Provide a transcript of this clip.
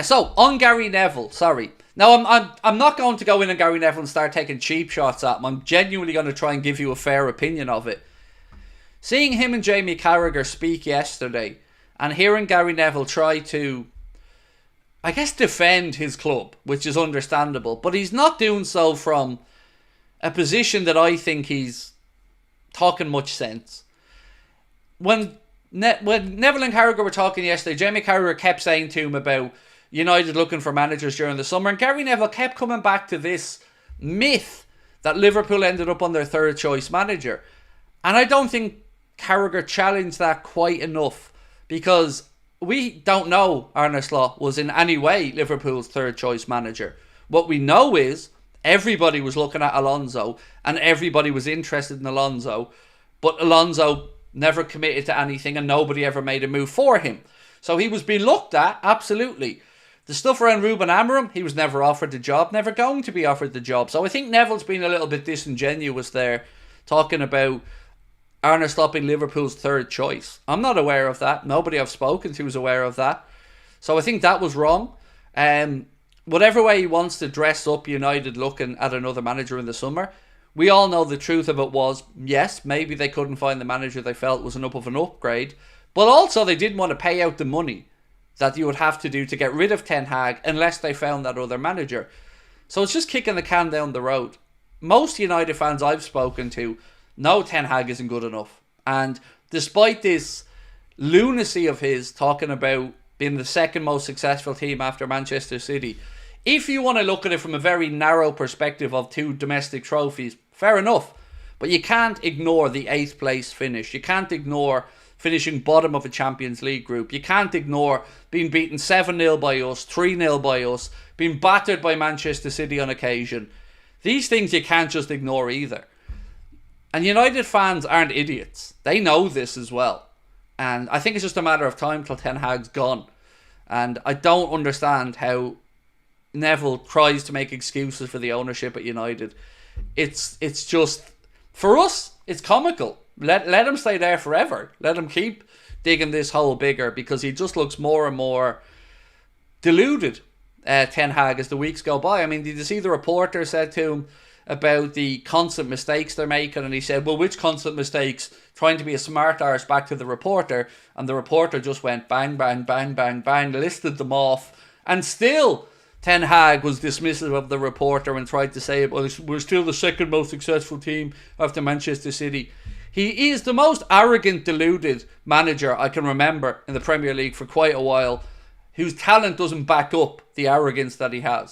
So on Gary Neville, sorry. Now I'm not going to go in on Gary Neville and start taking cheap shots at him. I'm genuinely going to try and give you a fair opinion of it. Seeing him and Jamie Carragher speak yesterday, and hearing Gary Neville try to, I guess, defend his club, which is understandable, but he's not doing so from a position that I think he's talking much sense. When Neville and Carragher were talking yesterday, Jamie Carragher kept saying to him about United looking for managers during the summer, and Gary Neville kept coming back to this myth that Liverpool ended up on their third choice manager. And I don't think Carragher challenged that quite enough, because we don't know Arne Slot was in any way Liverpool's third choice manager. What we know is everybody was looking at Alonso and everybody was interested in Alonso, but Alonso never committed to anything and nobody ever made a move for him. So he was being looked at, absolutely. The stuff around Ruben Amorim, he was never offered the job, never going to be offered the job. So I think Neville's been a little bit disingenuous there, talking about Arne Slot being Liverpool's third choice. I'm not aware of that. Nobody I've spoken to is aware of that. So I think that was wrong. Whatever way he wants to dress up United looking at another manager in the summer, we all know the truth of it was, yes, maybe they couldn't find the manager they felt was enough of an upgrade, but also they didn't want to pay out the money that you would have to do to get rid of Ten Hag unless they found that other manager. So it's just kicking the can down the road. Most United fans I've spoken to know Ten Hag isn't good enough. And despite this lunacy of his talking about being the second most successful team after Manchester City, if you want to look at it from a very narrow perspective of 2 domestic trophies, fair enough. But you can't ignore the 8th place finish. You can't ignore finishing bottom of a Champions League group. You can't ignore being beaten 7-0 by us, 3-0 by us, being battered by Manchester City on occasion. These things you can't just ignore either. And United fans aren't idiots. They know this as well. And I think it's just a matter of time till Ten Hag's gone. And I don't understand how Neville tries to make excuses for the ownership at United. It's just, for us, it's comical. Let him stay there forever. Let him keep digging this hole bigger, because he just looks more and more deluded, Ten Hag, as the weeks go by. I mean, did you see the reporter said to him about the constant mistakes they're making, and he said, well, which constant mistakes? Trying to be a smart arse back to the reporter, and the reporter just went bang, bang, bang, bang, bang, listed them off, and still Ten Hag was dismissive of the reporter and tried to say, well, we're still the second most successful team after Manchester City. He is the most arrogant, deluded manager I can remember in the Premier League for quite a while, whose talent doesn't back up the arrogance that he has.